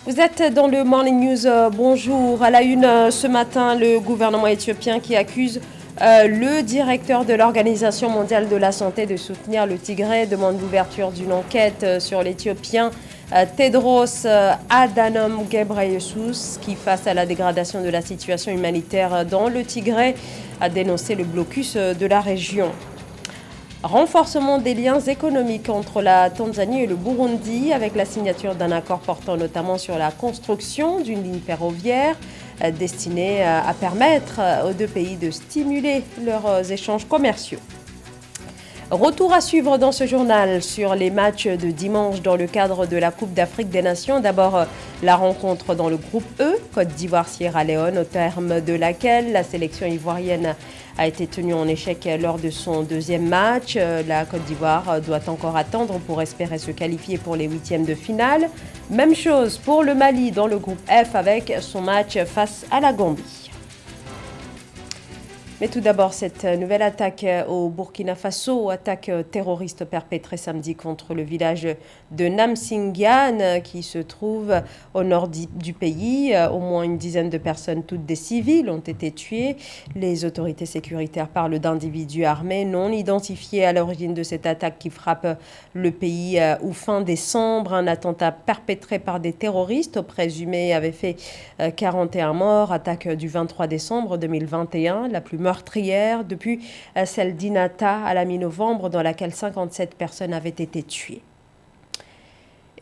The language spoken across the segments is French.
Vous êtes dans le Morning News. Bonjour. À la une ce matin, le gouvernement éthiopien qui accuse le directeur de l'Organisation mondiale de la santé de soutenir le Tigré demande l'ouverture d'une enquête sur l'Éthiopien Tedros Adhanom Ghebreyesus qui, face à la dégradation de la situation humanitaire dans le Tigré, a dénoncé le blocus de la région. Renforcement des liens économiques entre la Tanzanie et le Burundi avec la signature d'un accord portant notamment sur la construction d'une ligne ferroviaire destinée à permettre aux deux pays de stimuler leurs échanges commerciaux. Retour à suivre dans ce journal sur les matchs de dimanche dans le cadre de la Coupe d'Afrique des Nations. D'abord, la rencontre dans le groupe E, Côte d'Ivoire-Sierra Leone, au terme de laquelle la sélection ivoirienne a été tenue en échec lors de son deuxième match. La Côte d'Ivoire doit encore attendre pour espérer se qualifier pour les huitièmes de finale. Même chose pour le Mali dans le groupe F avec son match face à la Gambie. Mais tout d'abord, cette nouvelle attaque au Burkina Faso, attaque terroriste perpétrée samedi contre le village de Namsingiane qui se trouve au nord du pays. Au moins une dizaine de personnes, toutes des civils, ont été tuées. Les autorités sécuritaires parlent d'individus armés non identifiés à l'origine de cette attaque qui frappe le pays où fin décembre, un attentat perpétré par des terroristes présumés avait fait 41 morts. Attaque du 23 décembre 2021, la plus meurtrière depuis celle d'Inata à la mi-novembre dans laquelle 57 personnes avaient été tuées.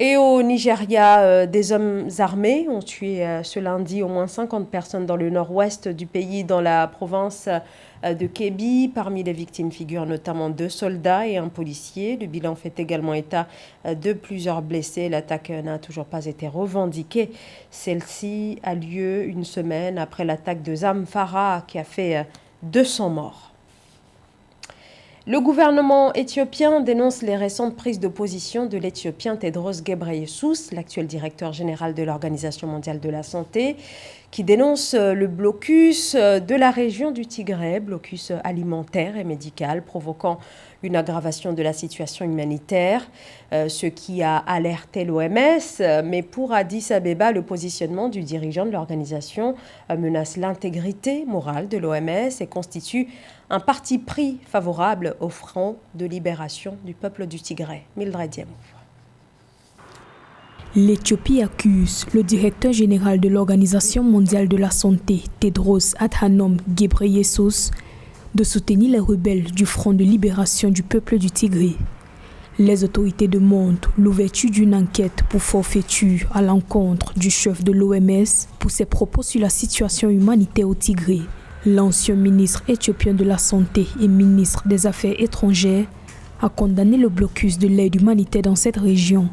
Et au Nigeria, des hommes armés ont tué ce lundi au moins 50 personnes dans le nord-ouest du pays, dans la province de Kebbi. Parmi les victimes figurent notamment 2 soldats et un policier. Le bilan fait également état de plusieurs blessés. L'attaque n'a toujours pas été revendiquée. Celle-ci a lieu une semaine après l'attaque de Zamfara qui a fait 200 morts. Le gouvernement éthiopien dénonce les récentes prises de position de l'Éthiopien Tedros Ghebreyesus, l'actuel directeur général de l'Organisation mondiale de la santé, qui dénonce le blocus de la région du Tigré, blocus alimentaire et médical, provoquant une aggravation de la situation humanitaire, ce qui a alerté l'OMS. Mais pour Addis Abeba, le positionnement du dirigeant de l'organisation menace l'intégrité morale de l'OMS et constitue un parti pris favorable au front de libération du peuple du Tigré. Mildred Diamou. L'Éthiopie accuse le directeur général de l'Organisation mondiale de la santé, Tedros Adhanom Ghebreyesus, de soutenir les rebelles du Front de libération du peuple du Tigré. Les autorités demandent l'ouverture d'une enquête pour forfaiture à l'encontre du chef de l'OMS pour ses propos sur la situation humanitaire au Tigré. L'ancien ministre éthiopien de la Santé et ministre des Affaires étrangères a condamné le blocus de l'aide humanitaire dans cette région.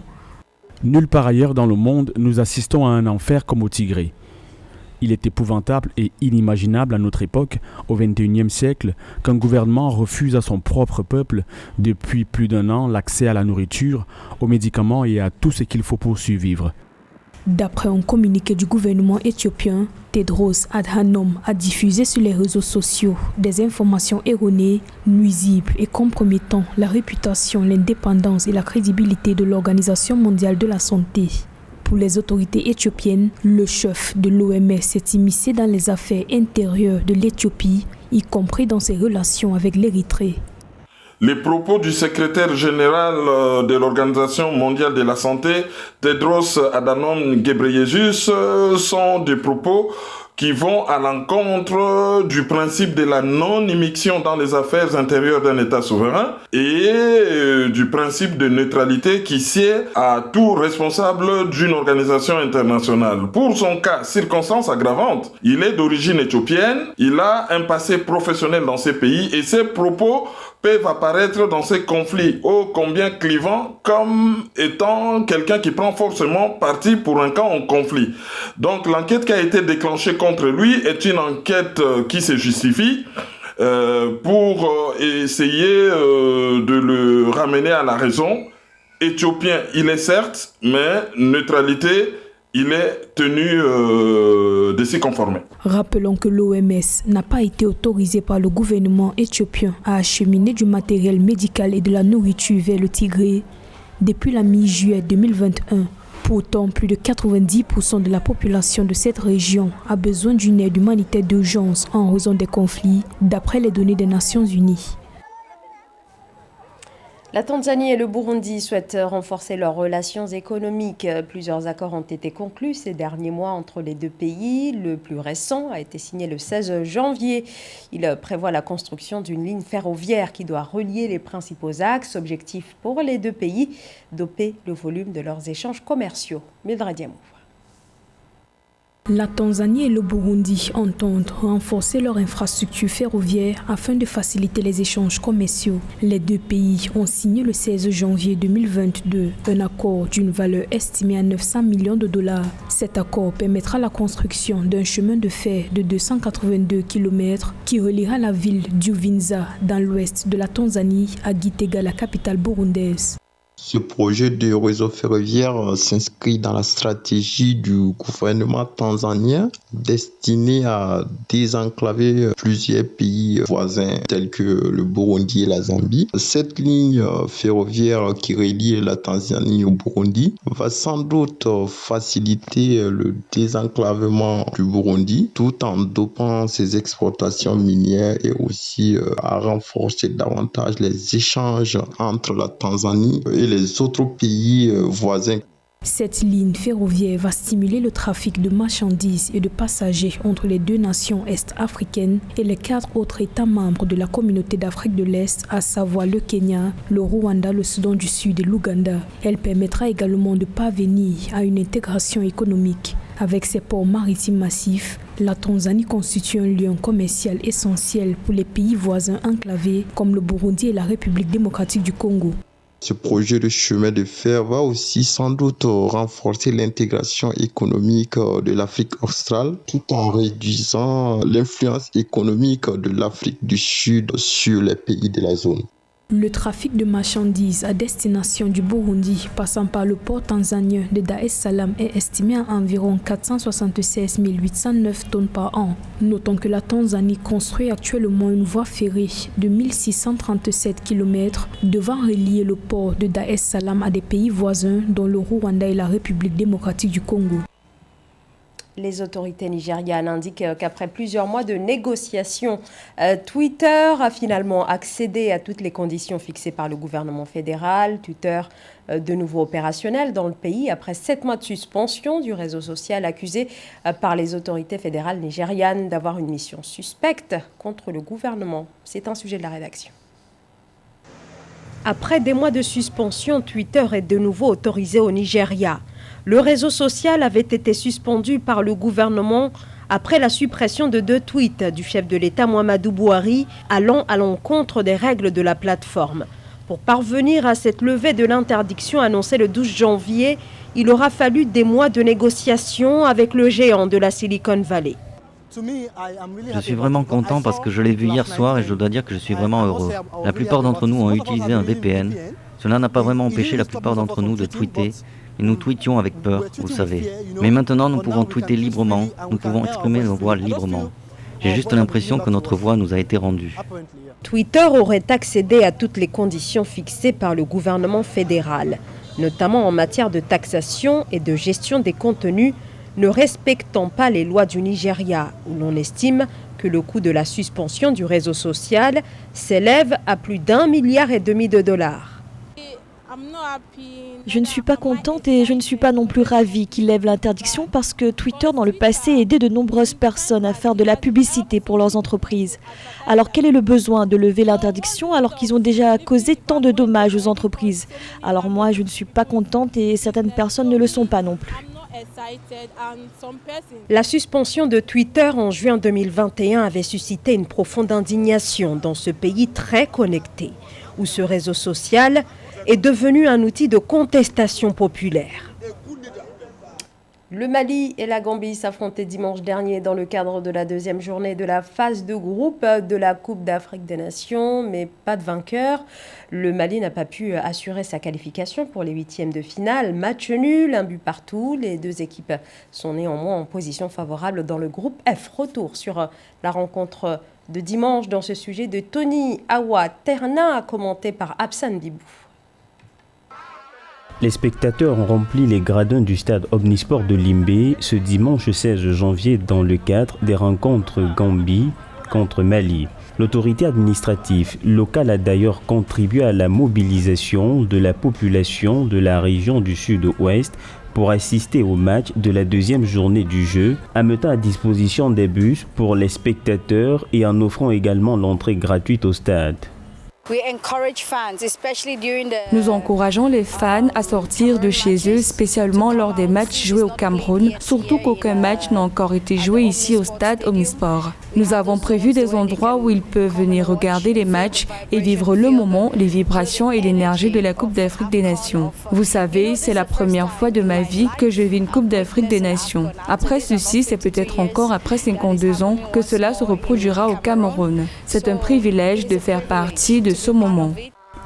Nulle part ailleurs dans le monde, nous assistons à un enfer comme au Tigré. Il est épouvantable et inimaginable à notre époque, au XXIe siècle, qu'un gouvernement refuse à son propre peuple, depuis plus d'1 an, l'accès à la nourriture, aux médicaments et à tout ce qu'il faut pour survivre. D'après un communiqué du gouvernement éthiopien, Tedros Adhanom a diffusé sur les réseaux sociaux des informations erronées, nuisibles et compromettant la réputation, l'indépendance et la crédibilité de l'Organisation mondiale de la santé. Pour les autorités éthiopiennes, le chef de l'OMS s'est immiscé dans les affaires intérieures de l'Éthiopie, y compris dans ses relations avec l'Érythrée. Les propos du secrétaire général de l'Organisation mondiale de la santé, Tedros Adhanom Ghebreyesus, sont des propos qui vont à l'encontre du principe de la non-immixtion dans les affaires intérieures d'un État souverain et du principe de neutralité qui sied à tout responsable d'une organisation internationale. Pour son cas, circonstance aggravante, il est d'origine éthiopienne, il a un passé professionnel dans ces pays et ses propos peuvent apparaître dans ces conflits ô combien clivants comme étant quelqu'un qui prend forcément parti pour un camp en conflit. Donc l'enquête qui a été déclenchée contre lui est une enquête qui se justifie pour essayer de le ramener à la raison. Éthiopien, il est certes, mais neutralité, il est tenu de s'y conformer. Rappelons que l'OMS n'a pas été autorisée par le gouvernement éthiopien à acheminer du matériel médical et de la nourriture vers le Tigré depuis la mi-juillet 2021, Pourtant, plus de 90% de la population de cette région a besoin d'une aide humanitaire d'urgence en raison des conflits, d'après les données des Nations Unies. La Tanzanie et le Burundi souhaitent renforcer leurs relations économiques. Plusieurs accords ont été conclus ces derniers mois entre les deux pays. Le plus récent a été signé le 16 janvier. Il prévoit la construction d'une ligne ferroviaire qui doit relier les principaux axes. Objectif pour les deux pays, doper le volume de leurs échanges commerciaux. Mildred Diamou. La Tanzanie et le Burundi entendent renforcer leur infrastructure ferroviaire afin de faciliter les échanges commerciaux. Les deux pays ont signé le 16 janvier 2022 un accord d'une valeur estimée à 900 millions de dollars. Cet accord permettra la construction d'un chemin de fer de 282 km qui reliera la ville d'Uvinza dans l'ouest de la Tanzanie à Gitega, la capitale burundaise. Ce projet de réseau ferroviaire s'inscrit dans la stratégie du gouvernement tanzanien destiné à désenclaver plusieurs pays voisins tels que le Burundi et la Zambie. Cette ligne ferroviaire qui relie la Tanzanie au Burundi va sans doute faciliter le désenclavement du Burundi tout en dopant ses exportations minières et aussi à renforcer davantage les échanges entre la Tanzanie et les autres pays voisins. Cette ligne ferroviaire va stimuler le trafic de marchandises et de passagers entre les deux nations est-africaines et les 4 autres États membres de la communauté d'Afrique de l'Est, à savoir le Kenya, le Rwanda, le Soudan du Sud et l'Ouganda. Elle permettra également de parvenir à une intégration économique. Avec ses ports maritimes massifs, la Tanzanie constitue un lien commercial essentiel pour les pays voisins enclavés comme le Burundi et la République démocratique du Congo. Ce projet de chemin de fer va aussi sans doute renforcer l'intégration économique de l'Afrique australe tout en réduisant l'influence économique de l'Afrique du Sud sur les pays de la zone. Le trafic de marchandises à destination du Burundi passant par le port tanzanien de Dar es Salaam est estimé à environ 476 809 tonnes par an. Notons que la Tanzanie construit actuellement une voie ferrée de 1637 km devant relier le port de Dar es Salaam à des pays voisins dont le Rwanda et la République démocratique du Congo. Les autorités nigérianes indiquent qu'après plusieurs mois de négociations, Twitter a finalement accédé à toutes les conditions fixées par le gouvernement fédéral. Twitter, de nouveau opérationnel dans le pays après 7 mois de suspension du réseau social accusé par les autorités fédérales nigérianes d'avoir une mission suspecte contre le gouvernement. C'est un sujet de la rédaction. Après des mois de suspension, Twitter est de nouveau autorisé au Nigeria. Le réseau social avait été suspendu par le gouvernement après la suppression de 2 tweets du chef de l'État Muhammadu Buhari allant à l'encontre des règles de la plateforme. Pour parvenir à cette levée de l'interdiction annoncée le 12 janvier, il aura fallu des mois de négociations avec le géant de la Silicon Valley. Je suis vraiment content parce que je l'ai vu hier soir et je dois dire que je suis vraiment heureux. La plupart d'entre nous ont utilisé un VPN. Cela n'a pas vraiment empêché la plupart d'entre nous de tweeter. Et nous tweetions avec peur, vous savez. Mais maintenant, nous pouvons tweeter librement, nous pouvons exprimer nos voix librement. J'ai juste l'impression que notre voix nous a été rendue. Twitter aurait accédé à toutes les conditions fixées par le gouvernement fédéral, notamment en matière de taxation et de gestion des contenus, ne respectant pas les lois du Nigeria, où l'on estime que le coût de la suspension du réseau social s'élève à plus d'1,5 milliard de dollars. Je ne suis pas contente et je ne suis pas non plus ravie qu'il lève l'interdiction parce que Twitter dans le passé aidait de nombreuses personnes à faire de la publicité pour leurs entreprises. Alors quel est le besoin de lever l'interdiction alors qu'ils ont déjà causé tant de dommages aux entreprises? Alors moi je ne suis pas contente et certaines personnes ne le sont pas non plus. La suspension de Twitter en juin 2021 avait suscité une profonde indignation dans ce pays très connecté, où ce réseau social est devenu un outil de contestation populaire. Le Mali et la Gambie s'affrontaient dimanche dernier dans le cadre de la 2e journée de la phase de groupe de la Coupe d'Afrique des Nations, mais pas de vainqueur. Le Mali n'a pas pu assurer sa qualification pour les 8e de finale. Match nul, 1 but partout. Les 2 équipes sont néanmoins en position favorable dans le groupe F. Retour sur la rencontre de dimanche dans ce sujet de Tony Awa Terna, commenté par Absan Bibou. Les spectateurs ont rempli les gradins du stade Omnisport de Limbé ce dimanche 16 janvier dans le cadre des rencontres Gambie contre Mali. L'autorité administrative locale a d'ailleurs contribué à la mobilisation de la population de la région du Sud-Ouest pour assister au match de la deuxième journée du jeu, en mettant à disposition des bus pour les spectateurs et en offrant également l'entrée gratuite au stade. Nous encourageons les fans à sortir de chez eux, spécialement lors des matchs joués au Cameroun, surtout qu'aucun match n'a encore été joué ici au stade Omnisport. Nous avons prévu des endroits où ils peuvent venir regarder les matchs et vivre le moment, les vibrations et l'énergie de la Coupe d'Afrique des Nations. Vous savez, c'est la première fois de ma vie que je vis une Coupe d'Afrique des Nations. Après ceci, c'est peut-être encore après 52 ans que cela se reproduira au Cameroun. C'est un privilège de faire partie de ce moment.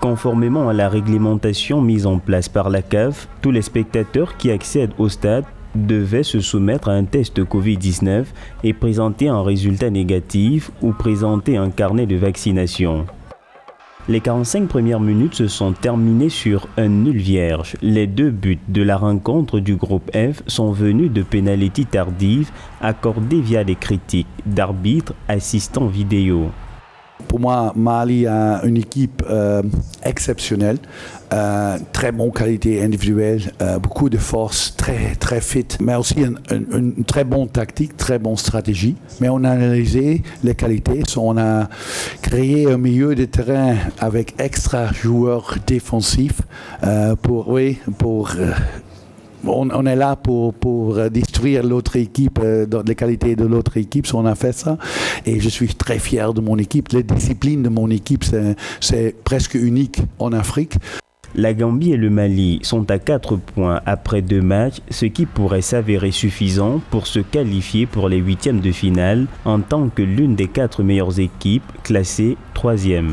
Conformément à la réglementation mise en place par la CAF, tous les spectateurs qui accèdent au stade devaient se soumettre à un test Covid-19 et présenter un résultat négatif ou présenter un carnet de vaccination. Les 45 premières minutes se sont terminées sur un nul vierge. Les 2 buts de la rencontre du groupe F sont venus de pénalités tardives accordées via les critiques d'arbitres assistants vidéo. Pour moi, Mali a une équipe exceptionnelle, très bonne qualité individuelle, beaucoup de force, très fit, mais aussi une très bonne tactique, très bonne stratégie. Mais on a analysé les qualités, on a créé un milieu de terrain avec extra joueurs défensifs on est là pour détruire l'autre équipe, dans les qualités de l'autre équipe, on a fait ça. Et je suis très fier de mon équipe. Les disciplines de mon équipe, c'est presque unique en Afrique. La Gambie et le Mali sont à 4 points après 2 matchs, ce qui pourrait s'avérer suffisant pour se qualifier pour les 8e de finale en tant que l'une des 4 meilleures équipes classées 3e.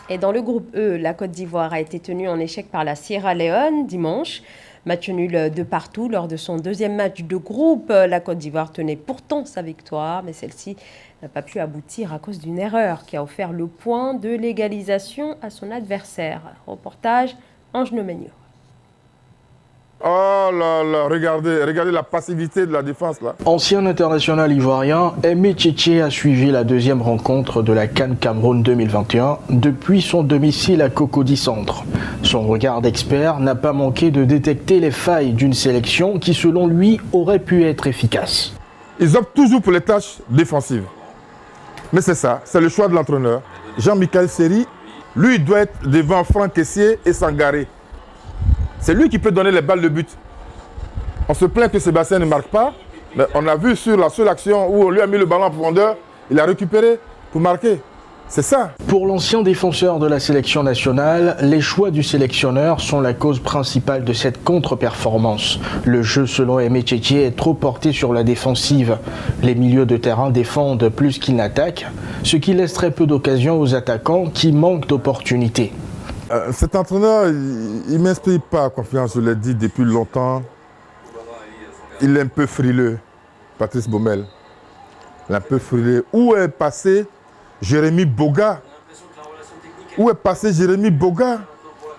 Et dans le groupe E, la Côte d'Ivoire a été tenue en échec par la Sierra Leone dimanche. Match nul de partout lors de son 2e match de groupe. La Côte d'Ivoire tenait pourtant sa victoire, mais celle-ci n'a pas pu aboutir à cause d'une erreur qui a offert le point de l'égalisation à son adversaire. Reportage Ange Nomenio. Oh là là, regardez la passivité de la défense là. Ancien international ivoirien, Aimé Tchétché a suivi la 2e rencontre de la CAN Cameroun 2021 depuis son domicile à Cocody Centre. Son regard d'expert n'a pas manqué de détecter les failles d'une sélection qui selon lui aurait pu être efficace. Ils optent toujours pour les tâches défensives. Mais c'est ça, c'est le choix de l'entraîneur. Jean-Michel Seri, lui il doit être devant Franck Kessié et Sangaré. C'est lui qui peut donner les balles de but. On se plaint que Sébastien ne marque pas, mais on a vu sur la seule action où on lui a mis le ballon en profondeur, il a récupéré pour marquer. C'est ça. Pour l'ancien défenseur de la sélection nationale, les choix du sélectionneur sont la cause principale de cette contre-performance. Le jeu, selon Aimé Tchétché, est trop porté sur la défensive. Les milieux de terrain défendent plus qu'ils n'attaquent, ce qui laisse très peu d'occasions aux attaquants qui manquent d'opportunités. Cet entraîneur, il ne m'inspire pas confiance, je l'ai dit depuis longtemps. Il est un peu frileux, Patrice Baumel. Il est un peu frileux. Où est passé Jérémy Boga? Où est passé Jérémy Boga?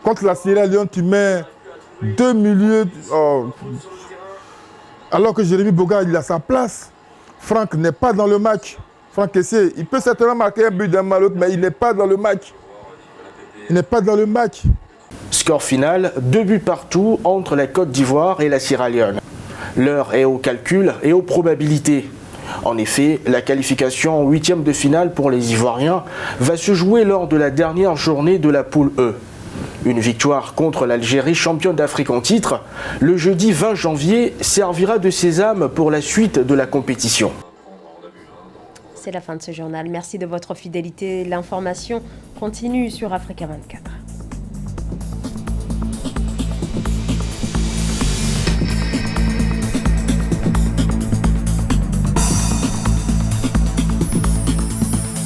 Contre la Sierra Leone, tu mets 2 milieux. Alors que Jérémy Boga, il a sa place. Franck n'est pas dans le match. Franck Kessié, il peut certainement marquer un but d'un mal l'autre, mais il n'est pas dans le match. Il n'est pas dans le match. Score final, 2 buts partout entre la Côte d'Ivoire et la Sierra Leone. L'heure est au calcul et aux probabilités. En effet, la qualification en 8e de finale pour les Ivoiriens va se jouer lors de la dernière journée de la poule E. Une victoire contre l'Algérie, championne d'Afrique en titre, le jeudi 20 janvier servira de sésame pour la suite de la compétition. C'est la fin de ce journal. Merci de votre fidélité. L'information continue sur Africa 24.